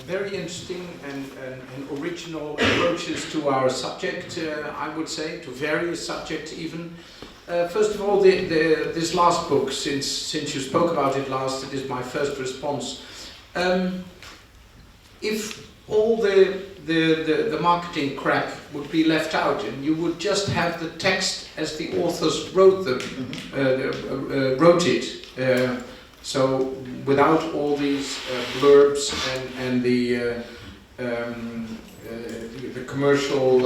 very interesting and original approaches to our subject. I would say to various subjects even. First of all, this last book, since you spoke about it last, it is my first response. If all the marketing crap would be left out and you would just have the text as the authors wrote it, so without all these blurbs and the commercial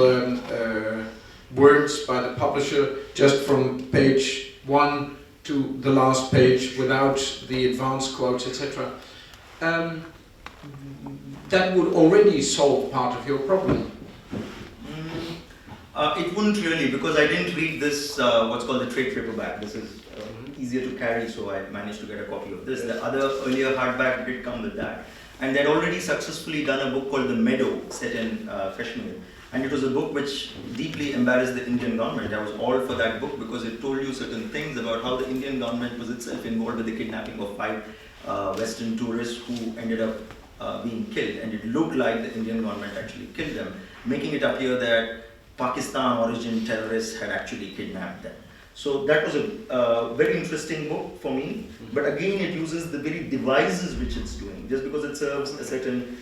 words by the publisher, just from page 1 to the last page without the advanced quotes, etc. That would already solve part of your problem. It wouldn't really, because I didn't read this, what's called the trade paperback. This is easier to carry, so I managed to get a copy of this. The other earlier hardback did come with that. And they'd already successfully done a book called The Meadow, set in Kashmir. And it was a book which deeply embarrassed the Indian government. I was all for that book because it told you certain things about how the Indian government was itself involved with the kidnapping of 5 Western tourists who ended up being killed. And it looked like the Indian government actually killed them, making it appear that Pakistan origin terrorists had actually kidnapped them. So that was a very interesting book for me. But again, it uses the very devices which it's doing. Just because it serves a certain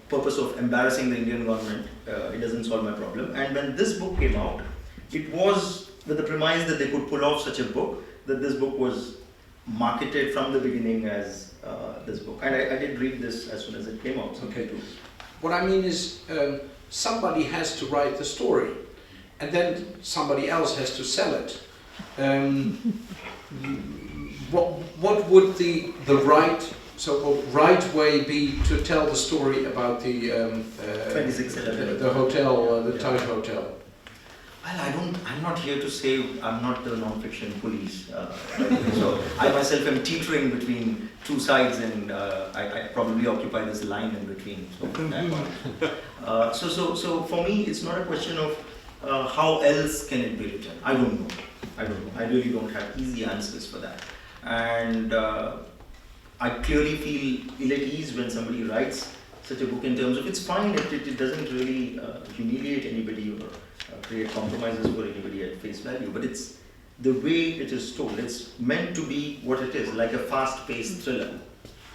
purpose of embarrassing the Indian government, it doesn't solve my problem. And when this book came out, it was with the premise that they could pull off such a book, that this book was marketed from the beginning as this book. And I did read this as soon as it came out. So okay. What I mean is, somebody has to write the story, and then somebody else has to sell it. What would the right, so-called right way be to tell the story about the hotel, the Taj Hotel? Well, I'm not here to say I'm not the non-fiction police. So I myself am teetering between two sides, and I probably occupy this line in between. So for me, it's not a question of how else can it be written. I don't know. I really don't have easy answers for that. And I clearly feel ill at ease when somebody writes such a book in terms of it's fine, it doesn't really humiliate anybody or create compromises for anybody at face value, but it's the way it is told. It's meant to be what it is, like a fast-paced thriller.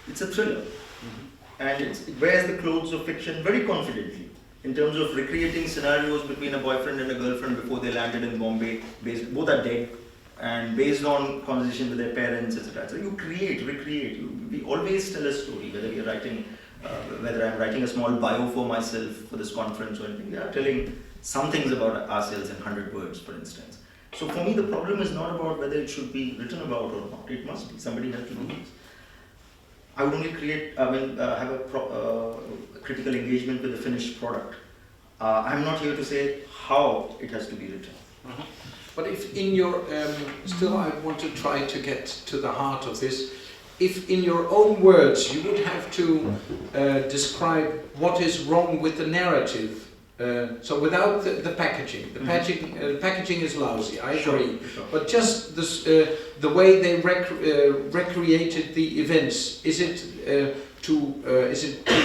It's a thriller. And it wears the clothes of fiction very confidently in terms of recreating scenarios between a boyfriend and a girlfriend before they landed in Bombay. Both are dead, and based on conversation with their parents, etc. So you recreate. We always tell a story, whether I'm writing a small bio for myself for this conference or anything. We are telling some things about ourselves in 100 words, for instance. So for me, the problem is not about whether it should be written about or not. It must be. Somebody has to do this. I would only have a critical engagement with the finished product. I'm not here to say how it has to be written. But if in your, still I want to try to get to the heart of this, if in your own words you would have to describe what is wrong with the narrative, so without the packaging, the packaging is lousy, I agree, Sure. but just this, the way they recreated the events, is it too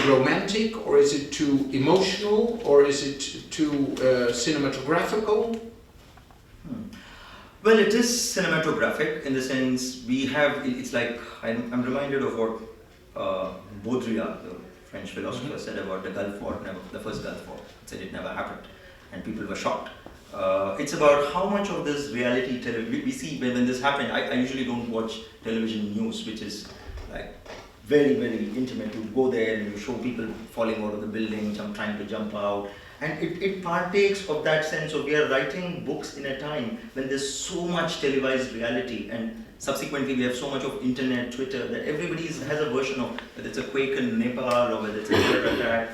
romantic, or is it too emotional, or is it too cinematographical? Well, it is cinematographic in the sense it's like, I'm reminded of what Baudrillard, the French philosopher, said about the Gulf War, the first Gulf War. He said it never happened, and people were shocked. It's about how much of this reality television, we see when this happened. I usually don't watch television news, which is like very, very intimate. You go there and you show people falling out of the building, trying to jump out. And it partakes of that sense of we are writing books in a time when there's so much televised reality, and subsequently we have so much of internet, Twitter, that everybody has a version of, whether it's a quake in Nepal or whether it's a terror attack.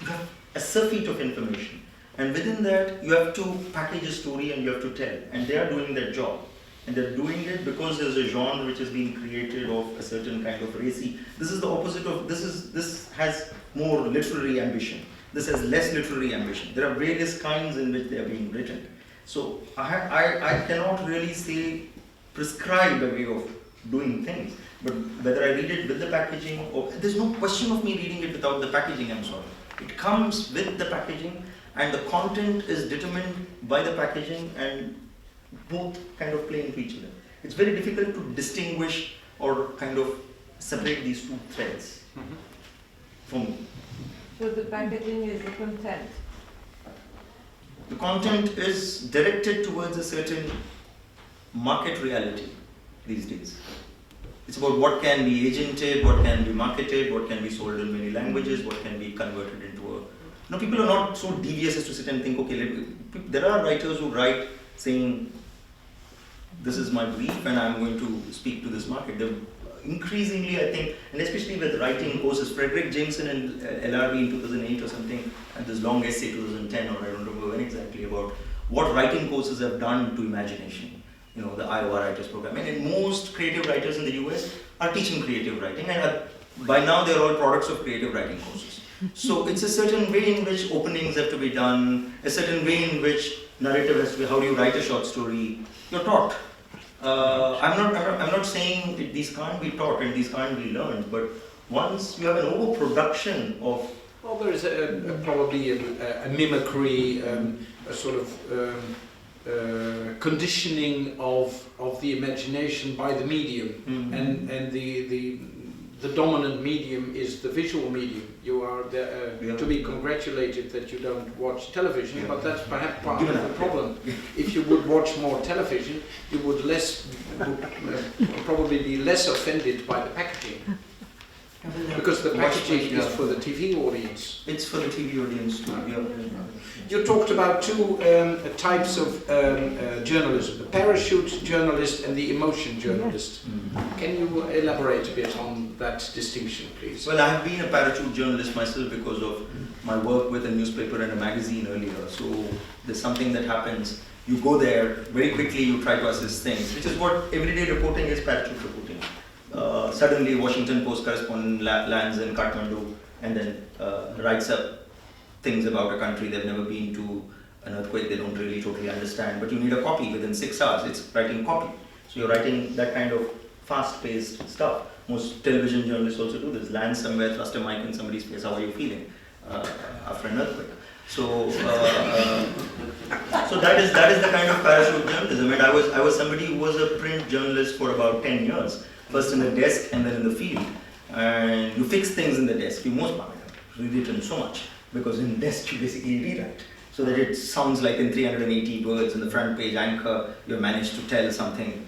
You have a surfeit of information. And within that, you have to package a story and you have to tell. And they are doing that job. And they're doing it because there's a genre which is being created of a certain kind of racy. This is the opposite of, this has more literary ambition. This has less literary ambition. There are various kinds in which they are being written. So I cannot really say prescribe a way of doing things. But whether I read it with the packaging, or there's no question of me reading it without the packaging, I'm sorry. It comes with the packaging, and the content is determined by the packaging, and both kind of play into each other. It's very difficult to distinguish or kind of separate these two threads for me. So the packaging is the content. The content is directed towards a certain market reality these days. It's about what can be agented, what can be marketed, what can be sold in many languages, what can be converted into a... No, people are not so devious as to sit and think, okay, there are writers who write saying, this is my brief and I'm going to speak to this market. They're increasingly, I think, and especially with writing courses, Frederick Jameson and LRB in 2008 or something, and this long essay 2010, or I don't remember when exactly, about what writing courses have done to imagination. You know, the Iowa Writers Program. And most creative writers in the US are teaching creative writing, and by now they're all products of creative writing courses. So it's a certain way in which openings have to be done, a certain way in which narrative has to be, how do you write a short story? You're taught. I'm not saying that these can't be taught and these can't be learned, but once you have an overproduction of... Well, there is probably a mimicry, a sort of conditioning of the imagination by the medium, and the dominant medium is the visual medium. You are to be congratulated that you don't watch television, but that's perhaps part of the problem. If you would watch more television, you would probably be less offended by the packaging. Because the packaging is for the TV audience. It's for the TV audience too. You talked about two types of journalism, the parachute journalist and the emotion journalist. Can you elaborate a bit on that distinction, please? Well, I have been a parachute journalist myself because of my work with a newspaper and a magazine earlier. So there's something that happens, you go there, very quickly you try to assess things, which is what everyday reporting is, parachute reporting. Suddenly Washington Post correspondent lands in Kathmandu and then writes up things about a country they've never been to, an earthquake they don't really totally understand, but you need a copy within 6 hours. It's writing copy. So you're writing that kind of fast-paced stuff. Most television journalists also do this. Land somewhere, thrust a mic in somebody's face, how are you feeling after an earthquake? So, so that is the kind of parachute journalism. And I was somebody who was a print journalist for about 10 years. First in the desk and then in the field. And you fix things in the desk. You most part have rewritten so much, because in desk you basically rewrite so that it sounds like in 380 words in the front page anchor you have managed to tell something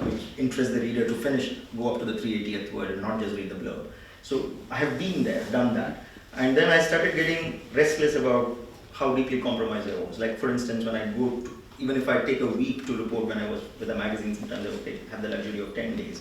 which interests the reader to finish, go up to the 380th word and not just read the blurb. So I have been there, done that. And then I started getting restless about how deeply compromised I was. Like for instance, when I go to, even if I take a week to report when I was with a magazine, sometimes I would have the luxury of 10 days.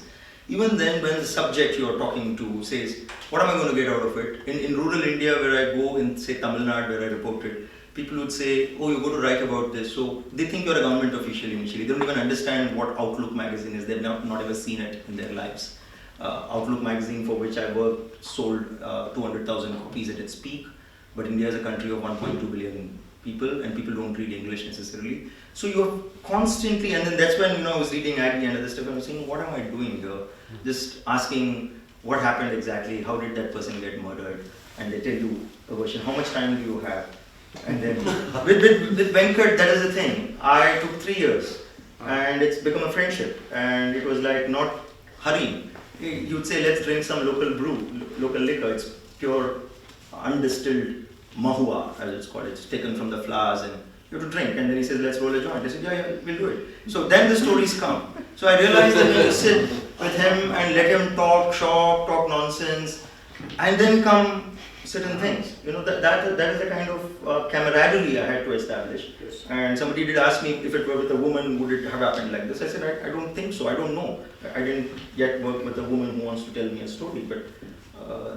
Even then, when the subject you are talking to says, what am I going to get out of it? In rural India, where I go, in say Tamil Nadu, where I reported, people would say, oh, you're going to write about this. So they think you're a government official initially. They don't even understand what Outlook magazine is. They've not ever seen it in their lives. Outlook magazine, for which I worked, sold 200,000 copies at its peak. But India is a country of 1.2 billion people, and people don't read English necessarily. So you're constantly, and then that's when I was reading Agni and other stuff, and I was saying, what am I doing here? Just asking what happened exactly, how did that person get murdered? And they tell you a version, how much time do you have? And then with Venkat, that is the thing. I took 3 years, and it's become a friendship, and it was like not hurrying. You'd say, let's drink some local brew, local liquor. It's pure, undistilled mahua, as it's called. It's taken from the flowers, and you have to drink. And then he says, let's roll a joint. I said, yeah, we'll do it. So then the stories come. So I realized that you just sit with him and let him talk talk nonsense, and then come certain things. That is the kind of camaraderie I had to establish. Yes. And somebody did ask me if it were with a woman, would it have happened like this? I said, I don't think so. I don't know. I didn't yet work with a woman who wants to tell me a story, but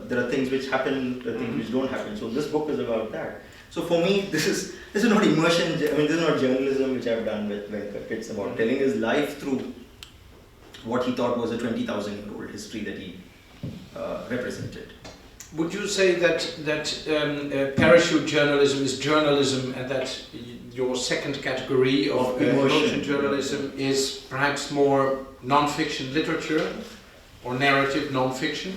there are things which happen, there are things which don't happen. So this book is about that. So for me, this is not immersion. I mean, this is not journalism which I've done with Venkat. It's about telling his life through what he thought was a 20,000-year-old history that he represented. Would you say that parachute journalism is journalism, and that your second category of Of emotion. emotion journalism is perhaps more non-fiction literature or narrative non-fiction?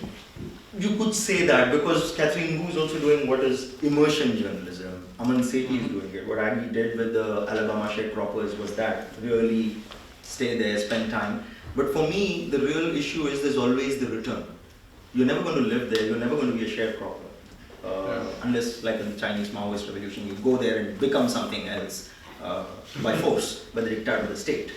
You could say that because Catherine Wu is also doing what is immersion journalism. Aman Sethi is doing it. What Aggie did with the Alabama sharecroppers was that really stay there, spend time. But for me, the real issue is there's always the return. You're never going to live there. You're never going to be a sharecropper. Unless, like in the Chinese Maoist revolution, you go there and become something else by force, by the dictate of the state.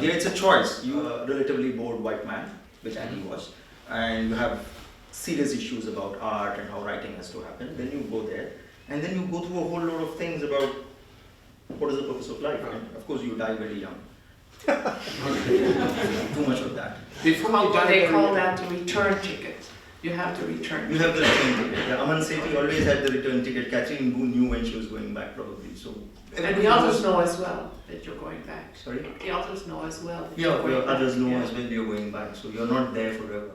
Here it's a choice. You're a relatively bored white man, which Aggie was, and you have serious issues about art and how writing has to happen. Then you go there, and then you go through a whole lot of things about what is the purpose of life. And of course, you die very young. Too much of that. Before you die, They call that the return ticket. You have to return. You have the return ticket. Yeah, Aman Sethi always had the return ticket. Catherine Wu knew when she was going back, probably. So. And the others know as well that you're going back. Sorry? The others know as well that Yeah, you're going back. others know Yeah. as well you're going back. So you're not there forever.